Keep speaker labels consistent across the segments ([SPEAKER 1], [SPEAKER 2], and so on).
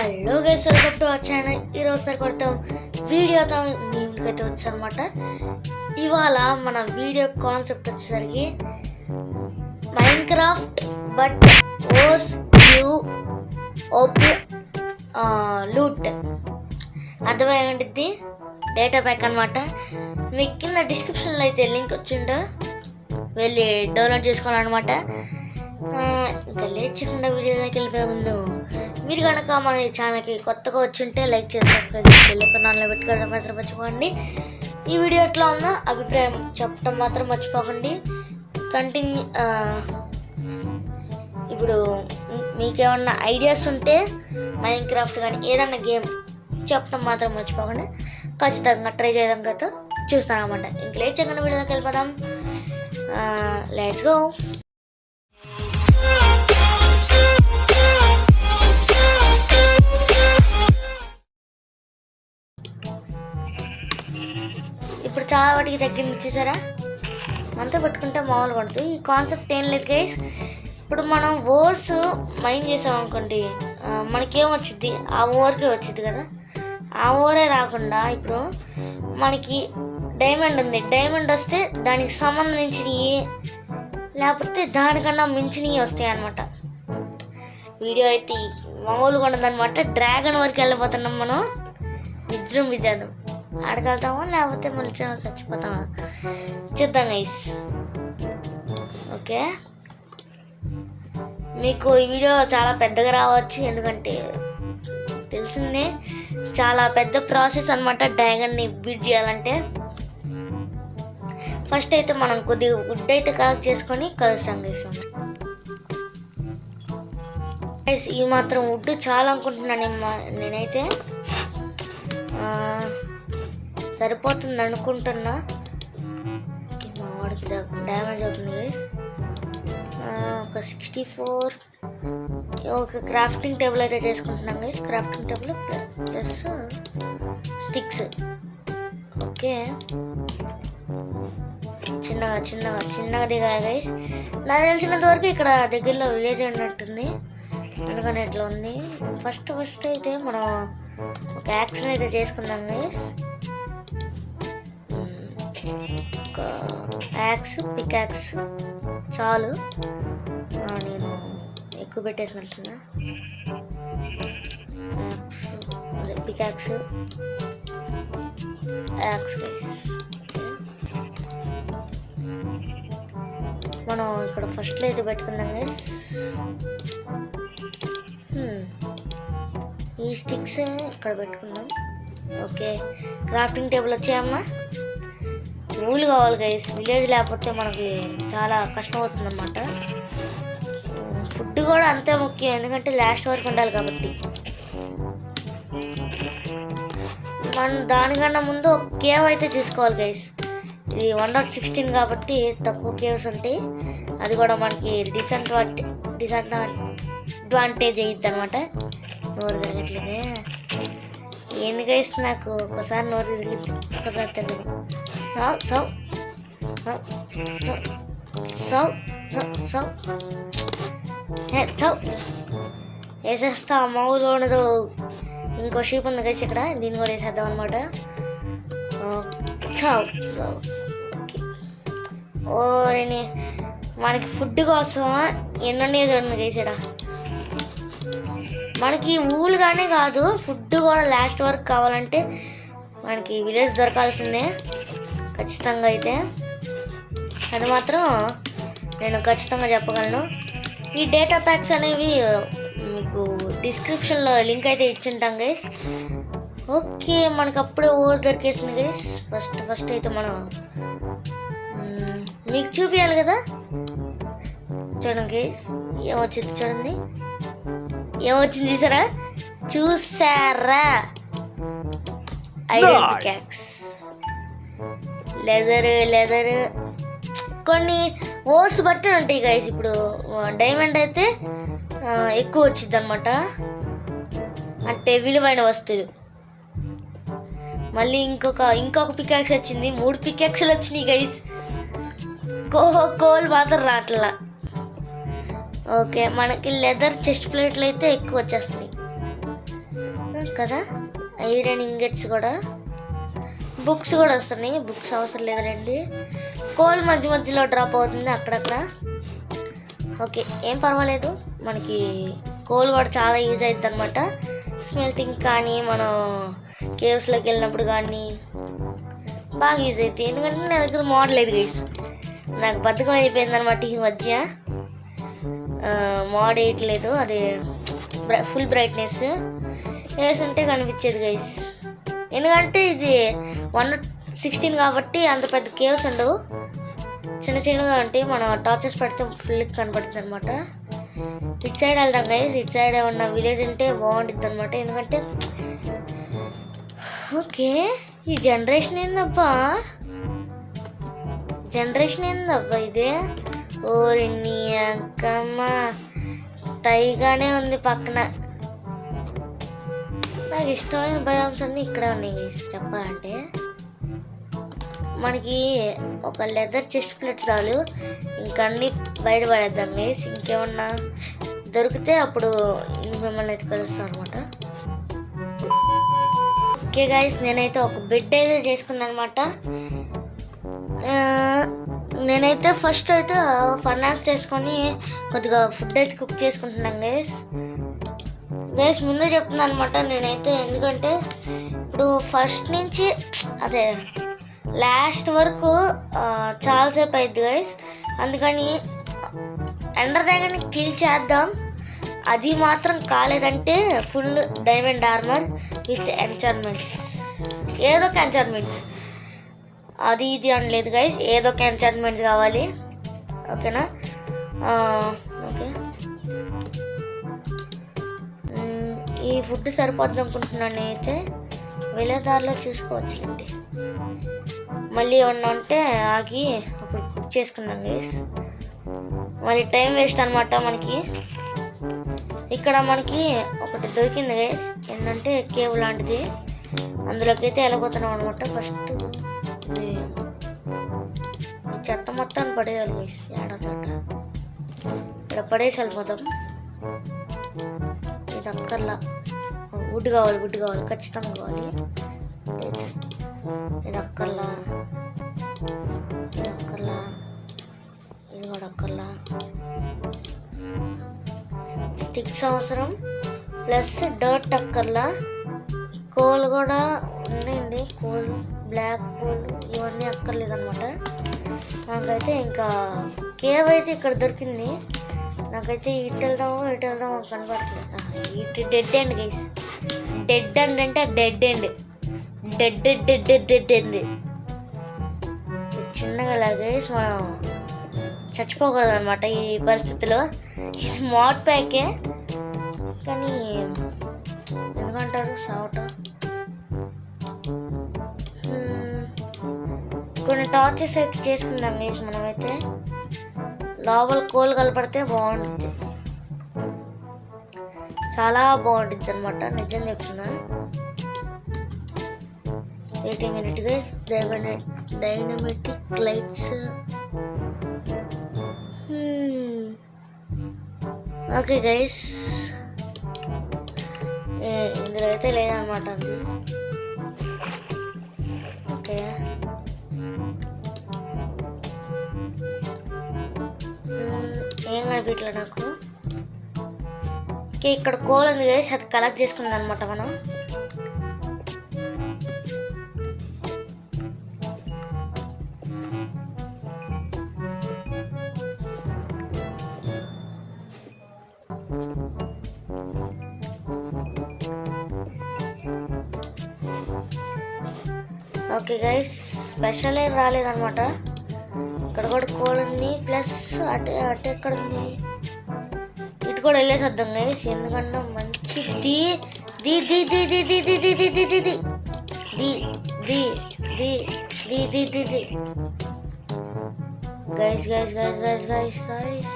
[SPEAKER 1] Hello guys, welcome to our channel. ఈరోజు సరికొడతాం వీడియోతో మీకైతే వచ్చారనమాట. ఇవాళ మన వీడియో కాన్సెప్ట్ వచ్చేసరికి Minecraft but ores you open loot. అర్థమయ్యింది, డేటా ప్యాక్ అనమాట. మీకు కింద డిస్క్రిప్షన్లో అయితే లింక్ వచ్చిందో వెళ్ళి డౌన్లోడ్ చేసుకోవాలన్నమాట. ఇంకా లేట్ చేయకుండా వీడియోలోకి వెళ్ళిపోయే ముందు మీరు కనుక మన ఛానల్కి కొత్తగా వచ్చుంటే లైక్ చేసి సబ్స్క్రైబ్ చేసుకోండి, పెట్టుకోవడం మాత్రం మర్చిపోకండి. ఈ వీడియో ఎట్లా ఉందో అభిప్రాయం చెప్పడం మాత్రం మర్చిపోకండి. కంటిన్యూ ఇప్పుడు మీకేమన్నా ఐడియాస్ ఉంటే మైన్క్రాఫ్ట్ కానీ ఏదన్నా గేమ్ చెప్పడం మాత్రం మర్చిపోకండి. ఖచ్చితంగా ట్రై చేయడం కదా చూస్తాను అనమాట. ఇంక లేట్ చేయకుండా వీడియోలోకి వెళ్ళిపోదాం. Let's go. ఇప్పుడు చాలా వాటికి తగ్గింది ఇచ్చేసారా, అంతా పట్టుకుంటే మామూలు పడుతుంది. ఈ కాన్సెప్ట్ ఏం లేదు గైస్. ఇప్పుడు మనం ఓర్స్ మైన్ చేసామనుకోండి, మనకేం వచ్చింది, ఆ ఓర్కే వచ్చింది కదా. ఆ ఓరే రాకుండా ఇప్పుడు మనకి డైమండ్ ఉంది, డైమండ్ వస్తే దానికి సంబంధించినవి లేకపోతే దానికన్నా మించినవి వస్తాయి అన్నమాట. వీడియో అయితే మామూలుగా ఉండదన్నమాట. డ్రాగన్ వరకు వెళ్ళిపోతున్నాం మనం. నిద్రం విద్యార్థం ఆడగలుగుతామా లేకపోతే మళ్ళీ చచ్చిపోతామా చూద్దాం గైస్. ఓకే, మీకు ఈ వీడియో చాలా పెద్దగా రావచ్చు, ఎందుకంటే తెలిసిందే చాలా పెద్ద ప్రాసెస్ అనమాట డ్రాగన్ని బీట్ చేయాలంటే. ఫస్ట్ అయితే మనం కొద్దిగా వుడ్ అయితే కలెక్ట్ చేసుకొని కలుస్తాం గైస్. ఈ మాత్రం వుడ్ చాలా అనుకుంటున్నాను నేనైతే. సరిపోతుంది అనుకుంటున్నా. మా వాడికి డ్యామేజ్ అవుతుంది గైస్. ఒక 64 ఒక క్రాఫ్టింగ్ టేబుల్ అయితే చేసుకుంటున్నాం guys. Crafting table plus sticks. Okay, చిన్నగా చిన్నగా చిన్నగా దిగాలి గైస్. నాకు తెలిసినంత వరకు ఇక్కడ దగ్గరలో విలేజ్ ఉన్నట్టుంది, అందుకని ఇట్లా ఉంది. ఫస్ట్ అయితే మనం ఒక యాక్షన్ అయితే చేసుకుందాం గైస్. ఒక యాక్స్, పిక్ యాక్స్ చాలు. నేను ఎక్కువ పెట్టేసినట్టున్నా. యాక్స్ అదే పిక్ యాక్స్ గైస్. మనం ఇక్కడ ఫస్ట్లో అయితే పెట్టుకుందాం గైస్. ఈ స్టిక్స్ ఇక్కడ పెట్టుకుందాం. ఓకే, క్రాఫ్టింగ్ టేబుల్ వచ్చాయమ్మా. ఊలు కావాలి గైస్, విలేజ్ లేకపోతే మనకి చాలా కష్టం అవుతుంది అన్నమాట. ఫుడ్ కూడా అంతే ముఖ్యం, ఎందుకంటే లాస్ట్ వరకు ఉండాలి కాబట్టి. మనం దానికన్నా ముందు ఒక కేవ్ అయితే చూసుకోవాలి గైస్. ఇది 1.16 కాబట్టి తక్కువ కేవ్స్ ఉంటాయి. అది కూడా మనకి డిసడ్వాంటేజ్ అయ్యిద్ది అనమాట. నోరు తిరగట్లేదే ఏంది గైస్, నాకు ఒకసారి నోరు తిరిగిద్ది, ఒకసారి తిరగదు. సో వేసేస్తా, మామూలు ఉండదు. ఇంకో షీప్ ఉంది గైస్ ఇక్కడ, దీన్ని కూడా వేసేద్దాం అనమాట. ఓని మనకి ఫుడ్ కోసం ఎన్నో చూడండి గైస్. ఇక్కడ మనకి ఊలుగానే కాదు, ఫుడ్ కూడా లాస్ట్ వరకు కావాలంటే మనకి విలేజ్ దొరకాల్సిందే ఖచ్చితంగా. అయితే అది మాత్రం నేను ఖచ్చితంగా చెప్పగలను. ఈ డేటా ప్యాక్స్ అనేవి మీకు డిస్క్రిప్షన్లో లింక్ అయితే ఇచ్చింటాం గైస్. ఓకే, మనకు అప్పుడే ఓవర్ దొరికేసింది గైస్. ఫస్ట్ అయితే మనం మీకు చూపించాలి కదా. చూడండి గైస్, ఏమొచ్చింది చూడండి, ఏమొచ్చింది చూసారా ఐరన్ పికాక్స్, లెదర్ కొన్ని ఓర్స్ బట్టి ఉంటాయి గైస్. ఇప్పుడు డైమండ్ అయితే ఎక్కువ వచ్చింది అనమాట, అంటే విలువైన వస్తువులు. మళ్ళీ ఇంకొక పికాక్స్ వచ్చింది, 3 పికాక్స్లు వచ్చినాయి గైస్. కోల్ మాత్రం రాట్లా. ఓకే, మనకి లెదర్ చెస్ట్ ప్లేట్లు అయితే ఎక్కువ వచ్చేస్తున్నాయి. కదా, ఐరన్ ఇంగెట్స్ కూడా, బుక్స్ కూడా వస్తున్నాయి. బుక్స్ అవసరం లేదండి. కోల్ మధ్య మధ్యలో డ్రాప్ అవుతుంది అక్కడక్కడ. ఓకే, ఏం పర్వాలేదు. మనకి కోల్ కూడా చాలా యూజ్ అవుతుంది అనమాట. స్మెల్టింగ్ కానీ మనం కేవ్స్లోకి వెళ్ళినప్పుడు కానీ బాగా యూజ్ అవుతాయి. ఎందుకంటే నా దగ్గర మోడల్ లేదు గైస్. నాకు బద్ధకం అయిపోయింది అనమాట ఈ మధ్య. మోడ్ వేయట్లేదు, అది ఫుల్ బ్రైట్నెస్ వేసుంటే కనిపించేది గైస్. ఎందుకంటే ఇది 116 కాబట్టి అంత పెద్ద కేవ్స్ ఉండవు, చిన్న చిన్నగా ఉంటాయి. మనం టార్చెస్ పెడితే ఫుల్ కనపడుతుంది అనమాట. ఇటు సైడ్ వెళ్దాం గైస్. ఇటు సైడ్ ఏమన్నా విలేజ్ ఉంటే బాగుంటుంది అనమాట. ఎందుకంటే ఓకే, ఈ జనరేషన్ ఏందబ్బా ఇదే. ఓరి నీ అంకమ్మ, టైగానే ఉంది పక్కన. నాకు ఇష్టమైన బయోమ్స్ అన్నీ ఇక్కడే ఉన్నాయి గైస్. చెప్పాలంటే మనకి ఒక లెదర్ చెస్ట్ ప్లేట్ చాలు, ఇంకా అన్నీ బయట పడేద్దాం గైస్. ఇంకేమన్నా దొరికితే అప్పుడు మిమ్మల్ని అయితే కలుస్తాను అనమాట. ఓకే గైస్, నేనైతే ఒక బెడ్ అయితే చేసుకున్నాను అనమాట. నేనైతే ఫస్ట్ అయితే ఫైనాన్స్ చేసుకొని కొద్దిగా ఫుడ్ అయితే కుక్ చేసుకుంటున్నాను గైస్. ముందే చెప్తున్నాను అనమాట నేనైతే. ఎందుకంటే ఇప్పుడు ఫస్ట్ నుంచి అదే లాస్ట్ వరకు చాలాసేపు అయింది గైస్. అందుకని ఎండర్ డ్రాగన్ని కిల్ చేద్దాం. అది మాత్రం కాలేదంటే ఫుల్ డైమండ్ ఆర్మర్ విత్ ఎంచార్మెంట్స్, ఏదో ఒక ఎంచార్మెంట్స్, అది ఇది అని లేదు గైస్, ఏదో ఒక ఎంచార్మెంట్స్ కావాలి. ఓకేనా? ఓకే, ఈ ఫుడ్ సరిపోద్ది అనుకుంటున్నాను నేనైతే. వెళ్ళేదారిలో చూసుకోవచ్చులేండి. మళ్ళీ ఏమన్నా ఉంటే ఆగి అప్పుడు కుక్ చేసుకుందాం గైస్. మళ్ళీ టైం వేస్ట్ అనమాట మనకి. ఇక్కడ మనకి ఒకటి దొరికింది గైస్. ఏంటంటే కేవ్ లాంటిది. అందులోకి అయితే వెళ్ళిపోతున్నాం అనమాట. ఫస్ట్ ఈ చెత్త మొత్తాన్ని పడేయాలి గైస్. ఏడా చోట ఇక్కడ పడేసి వెళ్ళిపోతాం. ఇది అక్కర్లా, వుడ్ కావాలి ఖచ్చితంగా కావాలి. ఇది అక్కర్లా, ఇది కూడా అక్కర్లా. స్టిక్స్ అవసరం, ప్లస్ డర్ట్ అక్కర్లా. కోల్ కూడా ఉన్నాయండి. కోల్, బ్లాక్ కోల్ ఇవన్నీ అక్కర్లేదు అనమాట. నాకైతే ఇంకా కేవ్ అయితే ఇక్కడ దొరికింది. నాకైతే ఇటు వెళ్దామో కనపడుతుంది. ఇటు dead end guys. Dead end అంటే డెడ్ ఎండ్. చిన్నగా గైస్ మనం చచ్చిపోకూడదు అనమాట ఈ పరిస్థితిలో. ఇది మోడ్ ప్యాకే కానీ ఎందుకంటారు సావట. కొన్ని టార్చెస్ అయితే చేసుకుందాం గైస్. మనమైతే లోపల కోల్ కలపడితే బాగుంటుంది, చాలా బాగుంటుంది అనమాట. నిజం చెప్తున్నా. 80 minutes guys. Dynamic lights. Okay guys, ఇందులో అయితే లేదనమాట అది. ఓకే, ఏం కనిపించలే నాకు. ఓకే, ఇక్కడ కోల్ ఉంది గైస్. అది కలెక్ట్ చేసుకుందాం అనమాట మనం. ఓకే గైస్, స్పెషల్ ఏం రాలేదన్నమాట. ఇక్కడ కూడా కోల్ ఉంది, ప్లస్ అటు ఎక్కడ ఉంది, ఇటు కూడా వెళ్ళేసేద్దాం గైస్. ఎందుకంటే మంచి the the the the the the the the the the the the the the the the the the guys guys guys guys guys guys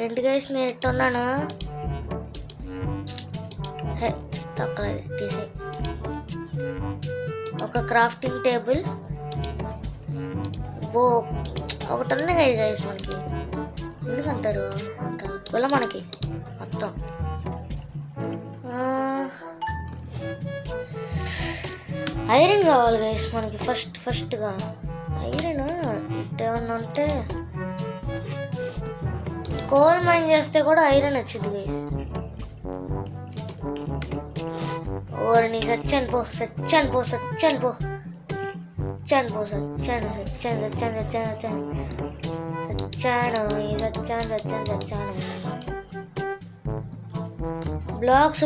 [SPEAKER 1] ఏంటి గైస్ నేను ఎట్టున్నాను? తక్కువ తీసే ఒక క్రాఫ్టింగ్ టేబుల్ బో ఒకటి ఉంది కదా గైస్. మనకి ఎందుకంటారు అంత కుల మనకి మొత్తం. ఐరన్ కావాలి గైస్ మనకి ఫస్ట్గా ఐరన్ ఏమన్నా ఉంటే కోల్ మైన్ చేస్తే కూడా ఐరన్ వచ్చింది గైస్. ఓర్ని సచ్చాను బ్లాక్స్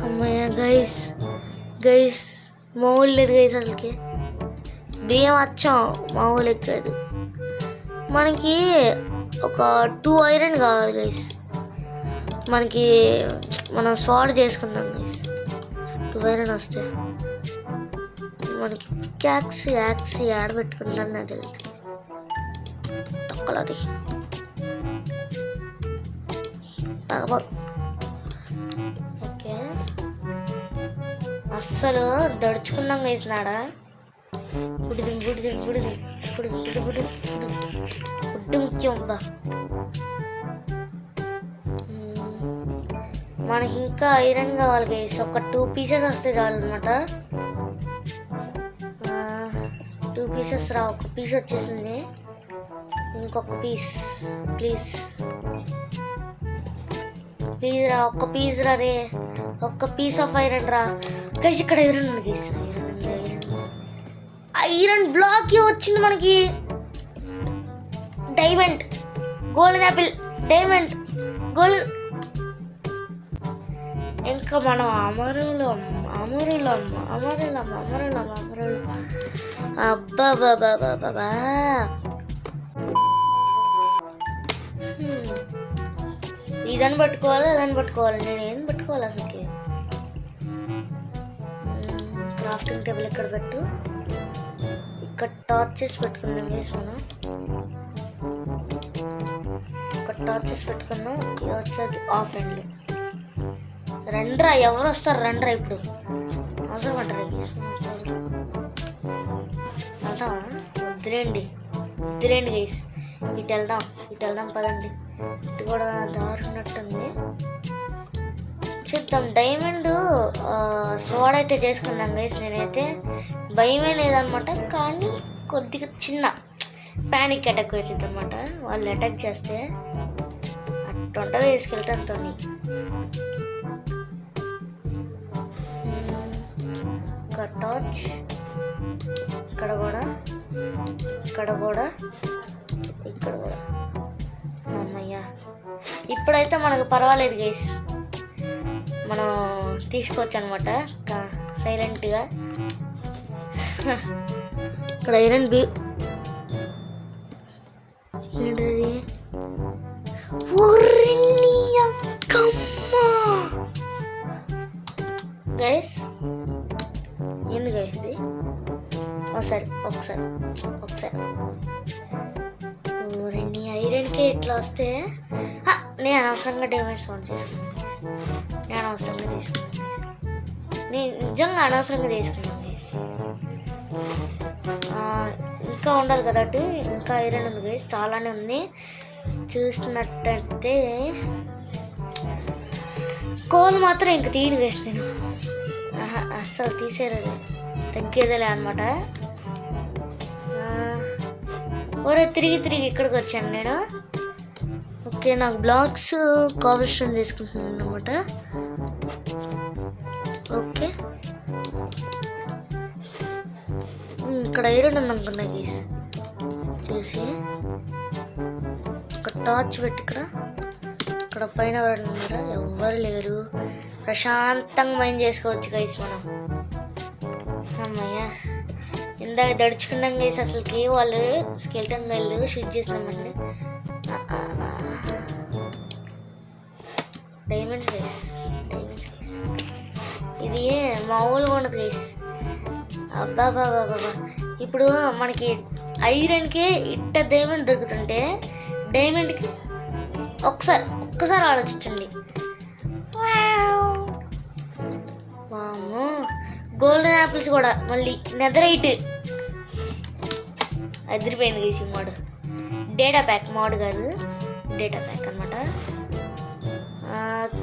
[SPEAKER 1] అమ్మయ్య గైస్ మామూలు లేదు గైస్. అసలుకి బియ్యం వచ్చాం మామూలు కాదు. మనకి ఒక 2 ఐరన్ కావాలి గైస్. మనం స్వాడ్ చేసుకుందాం గైస్. 2 ఐరన్ వస్తే మనకి యాక్సి ఆడబెట్టుకుంటాను నాకు తెలుసు. తొక్కలది ఓకే. అస్సలు దడుచుకున్నాం వేసినాడా. ఫుడ్ ముఖ్యం అబ్బా. మనకి ఇంకా ఐరన్ కావాలి గైస్. ఒక 2 పీసెస్ వస్తే చాలు అనమాట. 2 పీసెస్ రా. ఒక పీస్ వచ్చేసింది. ఇంకొక పీస్ ప్లీజ్ రా. ఒక్క పీస్ రా రే. ఒక్క పీస్ ఆఫ్ ఐరన్ రా గైస్. ఇక్కడ ఐరన్ ఉంది గైస్. ఐరన్ బ్లాక్ వచ్చింది మనకి. Diamond, golden Apple, diamond, golden. ఇంకా మనం అమరులు. అబ్బా ఇదని పట్టుకోవాలి, అదని పట్టుకోవాలి. నేను ఏం పట్టుకోవాలి అసలుకి. క్రాఫ్టింగ్ టేబుల్ ఎక్కడ పెట్టు. ఇక్కడ టార్చెస్ పెట్టుకుందాం గైస్. మనం ఇక్కడ టార్చెస్ పెట్టుకున్నాం. ఇది వచ్చేది ఆఫ్ ఎండ్లు. రండ్రా, ఎవరు వస్తారు రండ్రా. ఇప్పుడు అవసరం అంటారా వెళ్తామా? వద్దులేండి గైస్. ఇటు వెళ్దాం పదండి. ఇటు కూడా దారున్నట్టుంది. చూద్దాం. డైమండ్ సోడా అయితే చేసుకుందాం గైస్. నేనైతే భయమే లేదనమాట. కానీ కొద్దిగా చిన్న ప్యానిక్ అటాక్ వచ్చింది అనమాట. వాళ్ళు అటాక్ చేస్తే అట్టుంటది. తీసుకెళ్తాను తోని. ఒక టార్చ్ ఇక్కడ కూడా. అమ్మయ్యా, ఇప్పుడైతే మనకు పర్వాలేదు గైస్. మనం తీసుకోవచ్చు అనమాట సైలెంట్గా. ఇక్కడ ఐరన్ ఏంటది గైస్. ఏంది గైస్ ఇది? ఒకసారి రెండు ఐరన్కి ఇట్లా వస్తే నేను అనవసరంగా డైమండ్స్ ఆన్ చేసుకున్నాను. నేను అనవసరంగా తీసుకున్నాను. నేను నిజంగా అనవసరంగా తీసుకున్నాను. ఇంకా ఉండాలి కదా అటు. ఇంకా ఐరన్ ఉంది గైస్, చాలానే ఉంది. చూస్తున్నట్టయితే కోల్ మాత్రం ఇంక తీయను గైస్. నేను అస్సలు తీసేయలేదు, తగ్గేదేలే అనమాట. ఒరే తిరిగి ఇక్కడికి వచ్చాను నేను. ఓకే, నాకు బ్లాక్స్ కాఫీ స్టోన్ తీసుకుంటున్నాను అనమాట. ఓకే, ఇక్కడ ఐరన్ ఉంది అనుకున్నా గైస్. చూసి ఒక టార్చ్ పెట్టి ఇక్కడ పైన ఎవరైనా ఉన్నారా? ఎవ్వరు లేరు. ప్రశాంతంగా మైండ్ చేసుకోవచ్చు గైస్ మనం. అమ్మయ్య, ఇందాక దడుచుకున్నాం గైస్. అసలుకి వాళ్ళు స్కెల్టన్ గైళ్ళు షూట్ చేసినామండి. Diamonds guys. ఇది మామూలుగా ఉండదు గైస్. అబ్బా. ఇప్పుడు మనకి ఐరన్కి ఇట్ట డైమండ్ దొరుకుతుంటే డైమండ్కి ఒక్కసారి ఆలోచించండి. వామ్మో, గోల్డెన్ యాపిల్స్ కూడా మళ్ళీ నెదరైట్ అదిరిపోయింది గైస్. వాడు డేటా ప్యాక్ మోడ్ కాదు, డేటా ప్యాక్ అనమాట.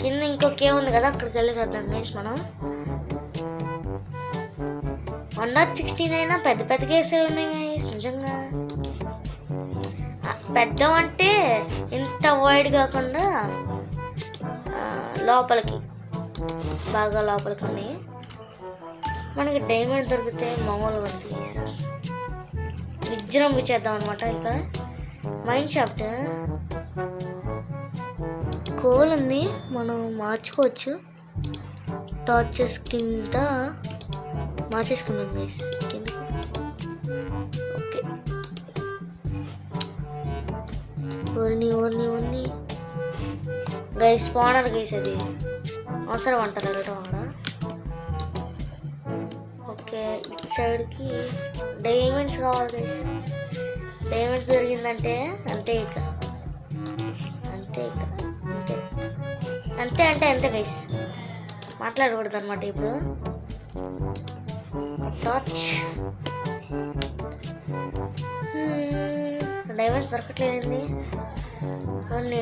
[SPEAKER 1] కింద ఇంకో కేవ్ ఉంది కదా, అక్కడికి వెళ్ళేసేద్దాం గైస్ మనం. 116 అయినా పెద్ద పెద్ద కేవ్స్ ఉన్నాయి గైస్ నిజంగా. పెద్ద అంటే ఇంత వైడ్ కాకుండా లోపలికి బాగా లోపలికి ఉన్నాయి. మనకి డైమండ్ దొరికితే మామూలు పడుతుంది. విజృంభించేద్దాం అనమాట. ఇక మైండ్ షాఫ్ట్ కోళ్ళని మనం మార్చుకోవచ్చు. టార్చెస్ కింద మార్చేసుకుందాం గైస్ కింద. ఓకే ఓర్ని గైస్ స్పానర్ గైస్ అది అవసరం అంటారు వెళ్ళటం అక్కడ. ఓకే ఇటు సైడ్కి డైమండ్స్ కావాలి గైస్. డైమండ్స్ దొరికిందంటే అంతే ఇక అంతే గైస్, మాట్లాడకూడదు అనమాట ఇప్పుడు. టార్చ్ డైమండ్స్ దొరకట్లేదండి.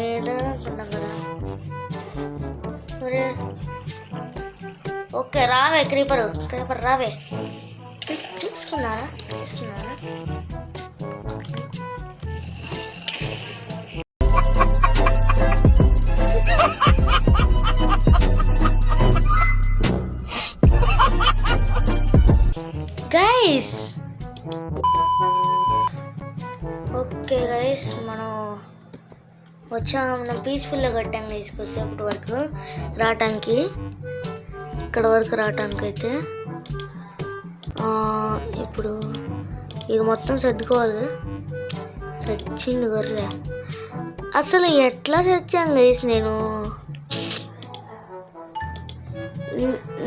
[SPEAKER 1] ఏదో అనుకుంటాం కదా. ఓకే రావే క్రీపర్ రావే. చూసుకున్నారా గైస్? ఓకే గైస్ మనం పీస్ఫుల్గా కట్టాం గైస్ కొద్దిసేపటి వరకు రావటానికి. ఇక్కడ వరకు రావటానికి అయితే ఇప్పుడు ఇది మొత్తం సర్దుకోవాలి. సచ్చింది గొర్రె. అసలు ఎట్లా చచ్చాం గైస్?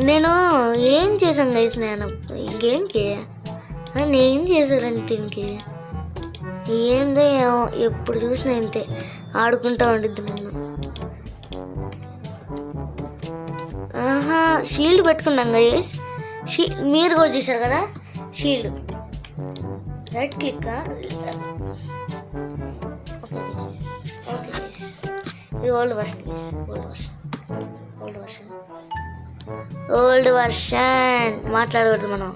[SPEAKER 1] నేను ఏం చేశాను గైస్? నేను ఈ గేమ్కి ఏం చేశారండి దీనికి? ఏందో ఏమో ఎప్పుడు చూసినా అంతే ఆడుకుంటా ఉండిద్ది నన్ను. షీల్డ్ పెట్టుకున్నాం గైస్. మీరు కూడా చూసారు కదా shield. Right click. Okay guys ఇది ఓల్డ్ వర్షన్ మాట్లాడకూడదు మనం.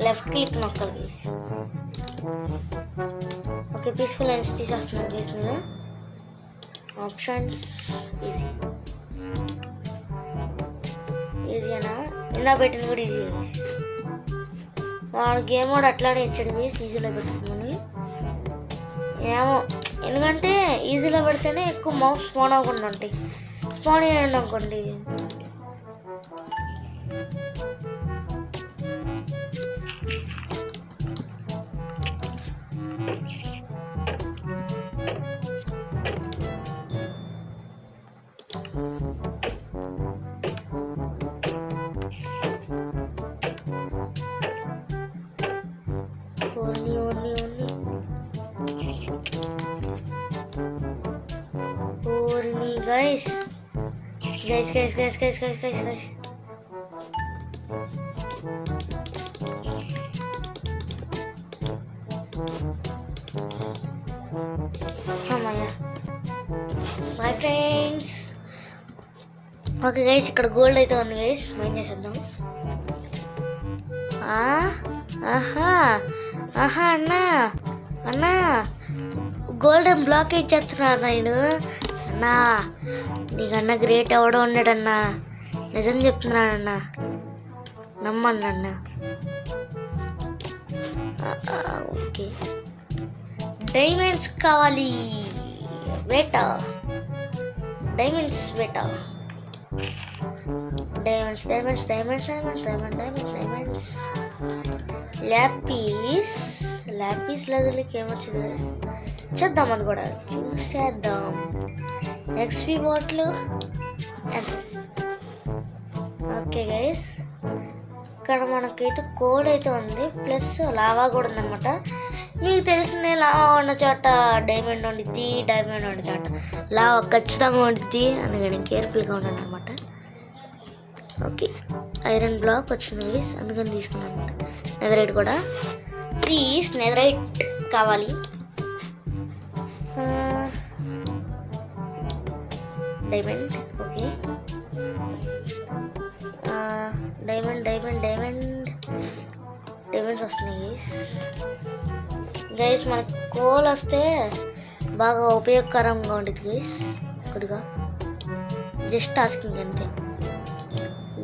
[SPEAKER 1] లెఫ్ట్ క్లిక్ నొక్కాలి గైస్. ఓకే పీస్ఫుల్ లైన్స్ తీసేస్తున్నాను గైస్ నేను. ఆప్షన్స్ ఈజీనా? ఇందా పెట్టింది కూడా ఈజీ గైస్. వాడు గేమ్ కూడా అట్లానే ఇచ్చాడు గైస్ ఈజీలో పెట్టుకుని. ఏమో ఎందుకంటే ఈజీలో పెడితేనే ఎక్కువ మౌస్ స్పాన్ అవ్వకుండా ఉంటాయి. స్పాన్ చేయండి అనుకోండి guys. Bye friends. Okay guys ఇక్కడ గోల్డ్ అయితే ఉంది గైస్, మైన్ చేసేద్దాం. అన్నా గోల్డెన్ బ్లాక్ ఇచ్చేస్తున్నారు నేను. అన్నా నీకన్నా గ్రేట్ ఎవడో ఉన్నాడన్నా, నిజం చెప్తున్నానన్నా, నమ్మండి అన్న. ఓకే డైమండ్స్ కావాలి. వేటా డైమండ్స్ ల్యాపీస్ లెదర్లకి ఏమొచ్చింది గైస్? చేద్దాం, అది కూడా చూసేద్దాం. ఎక్స్పీ బాట్లు. ఓకే గైస్ ఇక్కడ మనకైతే కోడ్ అయితే ఉంది, ప్లస్ లావా కూడా ఉందన్నమాట. మీకు తెలిసిందే లావా ఉన్న చోట డైమండ్ ఉండిద్ది, డైమండ్ ఉన్న చోట లావా ఖచ్చితంగా ఉండిద్ది, అందుకని కేర్ఫుల్గా ఉన్నాను అనమాట. ఓకే ఐరన్ బ్లాక్ వచ్చింది గైస్, అందుకని తీసుకున్నాను అనమాట. నెదరైట్ కూడా ప్లీజ్, నెదరైట్ కావాలి. Diamond. Okay, diamond diamond diamond diamonds వస్తున్నాయి గైస్. మనకు కోల్ వస్తే బాగా ఉపయోగకరంగా ఉంటుంది గైస్. కొద్దిగా జస్ట్ టాస్కింగ్ అంతే,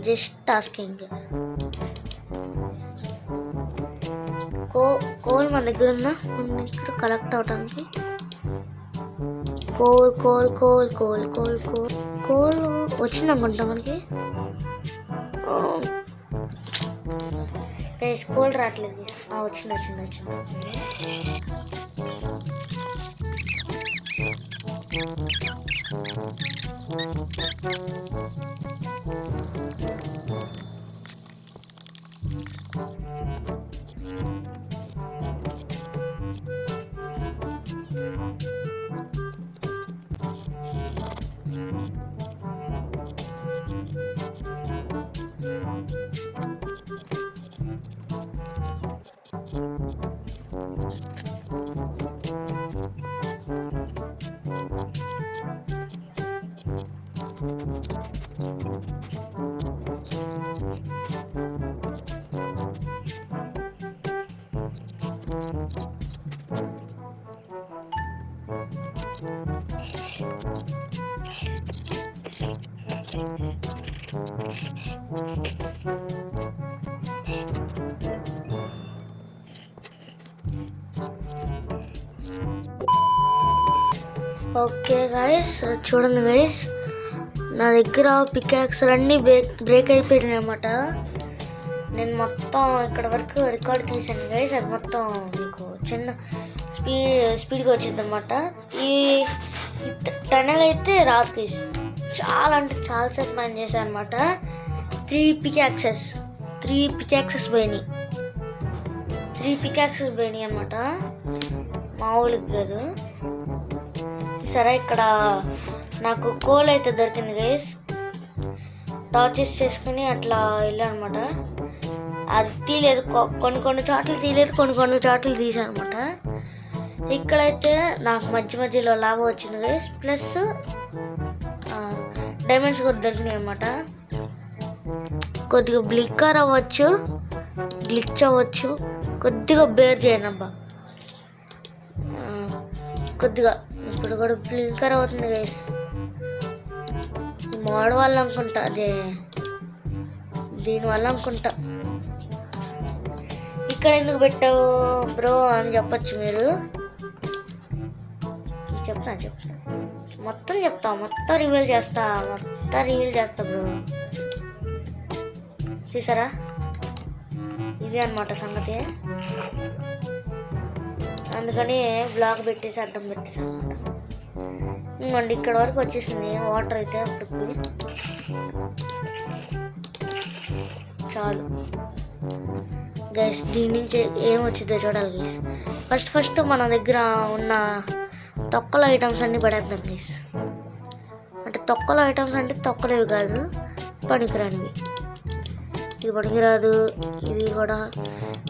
[SPEAKER 1] జస్ట్ టాస్కింగ్. కోల్ మన దగ్గర ఉన్న ఇక్కడ కలెక్ట్ అవడానికి coal coal coal coal coal coal coal వచ్చింది అనుకుంటా మనకి. కోల్ రావట్లేదు. వచ్చింది వచ్చింది వచ్చింది వచ్చింది. ఓకే గైస్, చూడండి గైస్, నా దగ్గర పికాక్స్లు అన్నీ బ్రేక్ అయిపోయినాయి అన్నమాట. నేను మొత్తం ఇక్కడ వరకు రికార్డ్ తీసాను గైస్. అది మొత్తం మీకు చిన్న స్పీడ్గా వచ్చింది అనమాట. ఈ టనల్ అయితే రాదు గైస్. చాలా అంటే చాలాసేపు మైన్ చేశాను అనమాట. 3 పికాక్సెస్ పోయినాయి. 3 పికాక్సెస్ పోయినాయి అనమాట, మామూలుగా కాదు. సరే, ఇక్కడ నాకు కోల్ అయితే దొరికింది గైస్. టార్చెస్ చేసుకుని అట్లా వెళ్ళాను అనమాట. అది తీయలేదు, కొన్ని చోట్ల తీయలేదు, కొన్ని చోట్ల తీసాను అనమాట. ఇక్కడైతే నాకు మధ్యలో లాభ వచ్చింది గైస్. ప్లస్ డైమండ్స్ కూడా దొరికినాయి అనమాట. కొద్దిగా బ్లిక్కర్ అవ్వచ్చు, గ్లిచ్ అవ్వచ్చు, కొద్దిగా బేర్ చేయండి అబ్బా. కొద్దిగా ఇప్పుడు కూడా బ్లింకర్ అవుతుంది గైస్. మోడ్ వల్ల అనుకుంటా, అదే దీనివల్ల అనుకుంటా. ఇక్కడ ఎందుకు పెట్టావు బ్రో అని చెప్పచ్చు మీరు. చెప్తాను మొత్తం రివీల్ చేస్తా బ్రో. చూసారా, ఇది అన్నమాట సంగతి. అందుకని బ్లాక్ పెట్టేసి అడ్డం పెట్టేసి అనమాట. ఇంకోండి ఇక్కడ వరకు వచ్చేసింది వాటర్ అయితే. అప్పుడు చాలు గైస్, దీని నుంచి ఏం వచ్చిందో చూడాలి గైస్. ఫస్ట్ మన దగ్గర ఉన్న తొక్కల ఐటమ్స్ అన్నీ పడేద్దాం గైస్. అంటే తొక్కల ఐటమ్స్ అంటే తొక్కలేవి కాదు, పనికిరానివి. ఇది పనికిరాదు, ఇది కూడా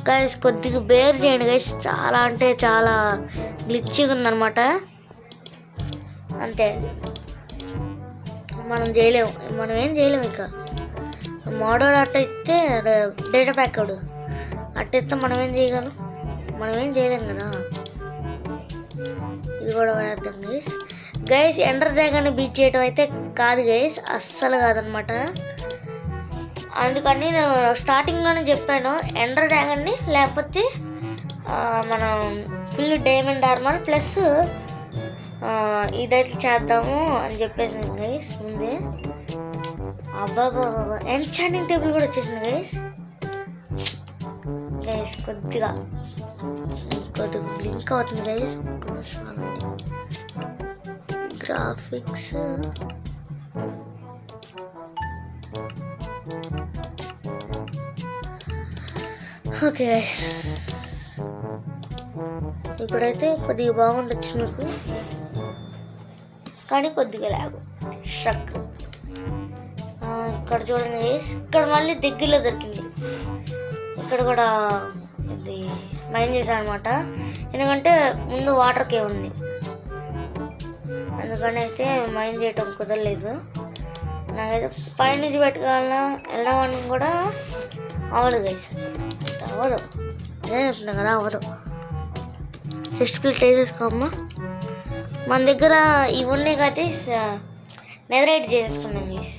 [SPEAKER 1] గైస్. కొద్దిగా బేర్ చేయండి గైస్. చాలా అంటే చాలా గ్లిచ్గా ఉందన్నమాట. అంతే, మనం ఏం చేయలేము. ఇక మోడల్ అట్ట ఇస్తే డేటా ప్యాక్డ్ అట్ట ఇస్తే మనం ఏం చేయలేం కదా. ఇది కూడా వేద్దాం గైస్. ఎండర్ డ్రాగన్ని బీట్ చేయటం అయితే కాదు గైస్, అస్సలు కాదనమాట. అందుకని నేను స్టార్టింగ్లోనే చెప్పాను, ఎండర్ డ్రాగన్ని లేకపోతే మనం ఫుల్ డైమండ్ ఆర్మర్ ప్లస్ ఇదైతే చేద్దాము అని చెప్పేసి గైస్ ముందే. అబ్బాబా, ఎన్చాంటింగ్ టేబుల్ కూడా వచ్చేసింది గైస్. కొద్దిగా బ్లింక్ అవుతుంది గైస్. గ్రాఫిక్స్ ఓకే గైస్, ఇప్పుడైతే కొద్దిగా బాగుండొచ్చు మీకు, కానీ కొద్దిగా లాగు స్ట్రక్. ఇక్కడ చూడండి గైస్, ఇక్కడ మళ్ళీ దగ్గరలో దొరికింది. ఇక్కడ కూడా ఇది మైన్ చేశాను అనమాట. ఎందుకంటే ముందు వాటర్కే ఉంది, అందుకని అయితే మైండ్ చేయటం కుదరలేదు. నాకైతే పైనుంచి పెట్టుకోవాలన్నా వెళ్దామని కూడా అవ్వదు గైస్, అవ్వదు. అదే చెప్తున్నా కదా, అవ్వదు. చెస్ట్ ప్లేట్ వేసేసుకోమ్మా. మన దగ్గర ఇవి ఉన్నాయి కాబట్టి నెదరైట్ చేసుకున్నాం గైస్.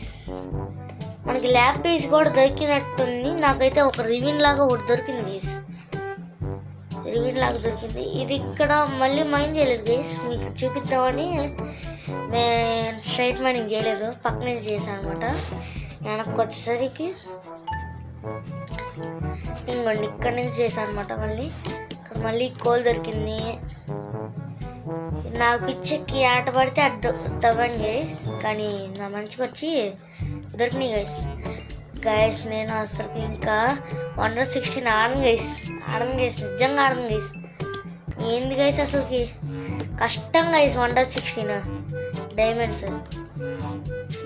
[SPEAKER 1] మనకి ల్యాబ్ పీస్ కూడా దొరికినట్టుంది. నాకైతే ఒక రివిన్ లాగా ఒకటి దొరికింది గైస్, రివిన్ లాగా దొరికింది. ఇది ఇక్కడ మళ్ళీ మైండ్ చేయలేదు గైస్, మీకు చూపిద్దామని నేను స్ట్రైట్ మైనింగ్ చేయలేదు, పక్కనే చేశాను అనమాట. వెనక్కి వచ్చేసరికి ఇంకోండి ఇక్కడ నుంచి చేశాను అనమాట. మళ్ళీ కోల్ దొరికింది. నాకు పిచ్చెక్కి ఆట పడితే అది తవ్వండి గైస్, కానీ నా మంచిగా వచ్చి దొరికినాయి గైస్. నేను అసలు ఇంకా 116 ఆడను గైస్, నిజంగా ఆడను గైస్. ఏంది గైస్ అసలుకి కష్టం గైస్ 116 డైమండ్స్.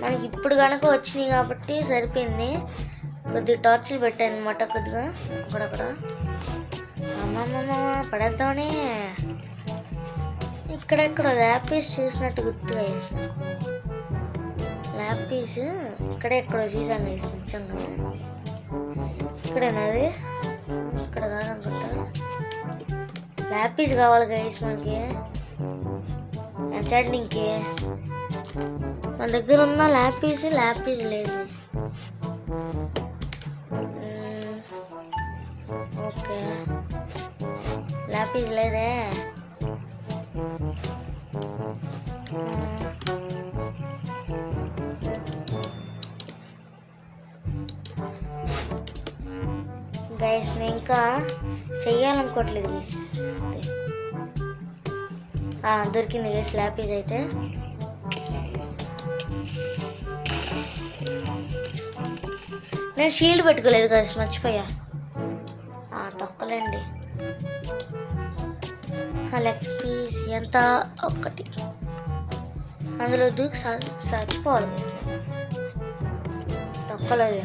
[SPEAKER 1] మనకి ఇప్పుడు కనుక వచ్చినాయి కాబట్టి సరిపోయింది. కొద్దిగా టార్చ్లు పెట్టాను అనమాట, కొద్దిగా అక్కడక్కడ. అమ్మమ్మ పడేద్దామని ఇక్కడెక్కడ ల్యాబ్ పీస్ చూసినట్టు గుర్తుగా వేసిన. ల్యాబ్ పీస్ ఇక్కడే ఎక్కడో చూసాను గైస్, నిజంగా. ఇక్కడేనా అది? ఇక్కడ కాదనుకుంటా. ల్యాబ్ పీస్ కావాలి గైస్ మనకి ఎంచాంటింగ్కి. మన దగ్గర ఉన్న ల్యాబ్ పీస్ లేదు. ఓకే, ల్యాబ్ పీస్ లేదే. గైస్ నేను ఇంకా చెయ్యాలనుకోవట్లేదు గైస్. దొరికింది గైస్ ల్యాబ్ పీస్ అయితే. నేను షీల్డ్ పెట్టుకోలేదు గైస్, మర్చిపోయా. తొక్కలేండి. లెగ్ పీస్ ఎంత? ఒక్కటి. అందులో దూకి చచ్చిపోవాలి, తొక్కలేదు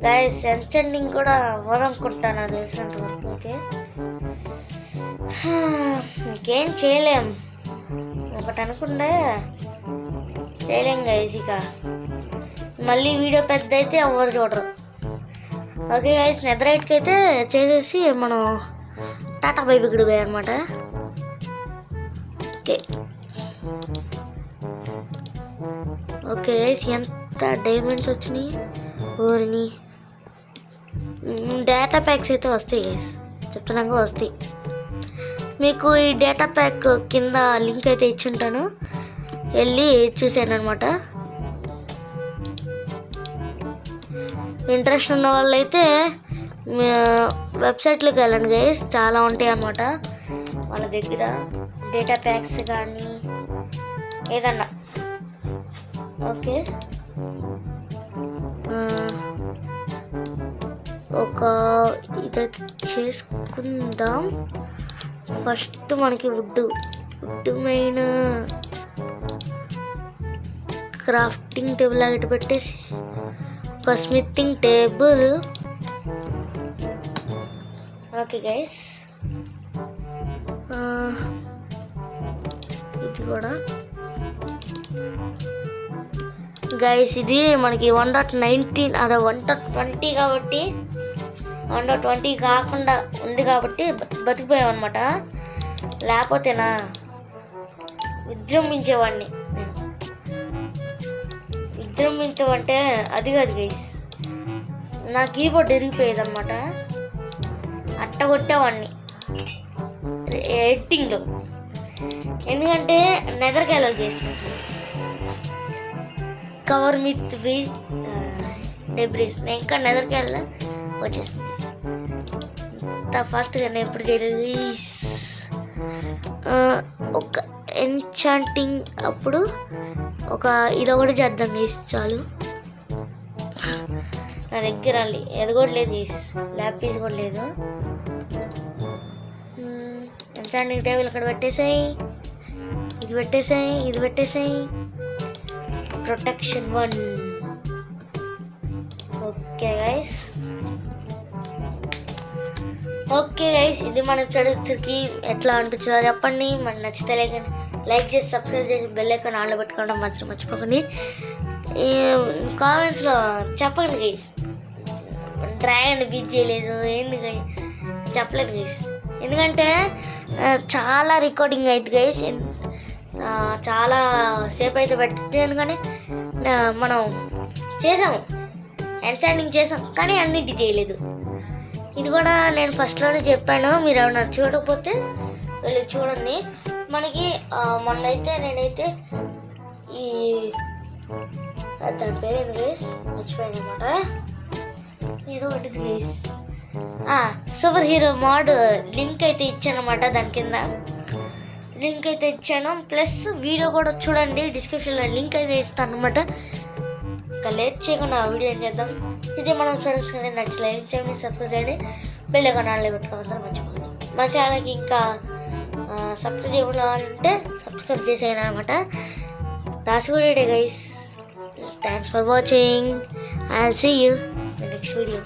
[SPEAKER 1] గైస్. ఎన్చెండింగ్ కూడా అవ్వదనుకుంటా నాకు తెలిసినంత వరకు అయితే. ఇంకేం చేయలేం, ఒకటి అనుకుంటే చేయలేం గైస్. ఇక మళ్ళీ వీడియో పెద్ద అయితే ఎవరు చూడరు. ఓకే గైస్, నెదరైట్కి అయితే చేసేసి మనం టాటా బై బిగ్గుడు పోయి అనమాట. ఓకే గైస్, ఎంత డైమండ్స్ వచ్చినాయి ఊరిని. డేటా ప్యాక్స్ అయితే వస్తాయి గైస్, చెప్తున్నాక వస్తాయి. మీకు ఈ డేటా ప్యాక్ కింద లింక్ అయితే ఇచ్చుంటాను, వెళ్ళి చూసాను అనమాట. ఇంట్రెస్ట్ ఉన్న వాళ్ళైతే వెబ్సైట్లోకి వెళ్ళండి గైస్, చాలా ఉంటాయి అన్నమాట వాళ్ళ దగ్గర డేటా ప్యాక్స్ కానీ ఏదన్నా. ఓకే, ఒక ఇదైతే చేసుకుందాం. ఫస్ట్ మనకి వుడ్ మెయిన్ క్రాఫ్టింగ్ టేబుల్ లాగా పెట్టేసి ఒక స్మిత్తింగ్ టేబుల్. ఓకే గైస్, ఇది కూడా గైస్ ఇది మనకి 1.19 అదే 1.20 కాబట్టి 1.20 కాకుండా ఉంది కాబట్టి బతికిపోయాం అనమాట. లేకపోతేనా విజృంభించేవాడిని. విజృంభించమంటే అది కాదు గైస్, నా కీబోర్డ్ ఎరిగిపోయేది అనమాట. అట్టగొట్టేవాడిని ఎడిటింగ్లో, ఎందుకంటే నెదర్కి వెళ్ళాలి గైస్. Cover with debris. నేను ఇంకా నెదర్కి వెళ్ళా వచ్చేసింది. ఇంత ఫాస్ట్గా నేను ఎప్పుడు చేయలేదు. ఒక ఎన్చాంటింగ్ అప్పుడు ఒక ఇదొకటి చేద్దాం గైస్, చాలు. నా దగ్గర అది కూడా లేదు గైస్, ల్యాబ్ పీస్ కూడా లేదు. ఎన్చాంటింగ్ టేబుల్ ఇక్కడ పెట్టేసాయి, ఇది పెట్టేసాయి. ప్రొటెక్షన్ 1. ఓకే గైస్, ఇది మన ఎపిసోడ్ వచ్చేసరికి ఎట్లా అనిపించిందో చెప్పండి. మనకు నచ్చితే లైక్ చేసి సబ్స్క్రైబ్ చేసి బెల్ ఐకాన్ ఆన్లో పెట్టుకోవడం మర్చిపోకండి. కామెంట్స్లో చెప్పండి గైస్, డ్రాగన్ బీట్ చేయలేదు ఏంది చెప్పలేదు గైస్. ఎందుకంటే చాలా రికార్డింగ్ అవుతుంది గైస్, చాలా సేపు అయితే పట్టింది. ఎందుకని మనం చేసాము, ఎన్చాంటింగ్ చేసాం, కానీ అన్నిటి చేయలేదు. ఇది కూడా నేను ఫస్ట్లోనే చెప్పాను, మీరు ఏమన్నా చూడకపోతే వెళ్ళి చూడండి. మనకి మొన్నైతే నేనైతే ఈ దాని పేరేంటి గైస్ మర్చిపోయాను అనమాట, ఏదో ఒకటి guys, super hero mode link అయితే ఇచ్చాను అనమాట. దాని కింద లింక్ అయితే ఇచ్చాను, ప్లస్ వీడియో కూడా చూడండి, డిస్క్రిప్షన్లో లింక్ అయితే ఇస్తాను అనమాట. ఇంకా లేట్ చేయకుండా వీడియో ఏం చేద్దాం. ఇది మనం ఫ్రెండ్స్ నచ్చి లైక్ చేయండి, సబ్స్క్రైబ్ చేయండి, బెల్ ఐకాన్ ఆన్లో పెట్టుకోవాలని మర్చిపోండి. మా ఛానల్కి ఇంకా సబ్స్క్రైబ్ చేయాలంటే సబ్స్క్రైబ్ చేసేయను అనమాట. That's good day guys, thanks for watching. I will see you in the next video.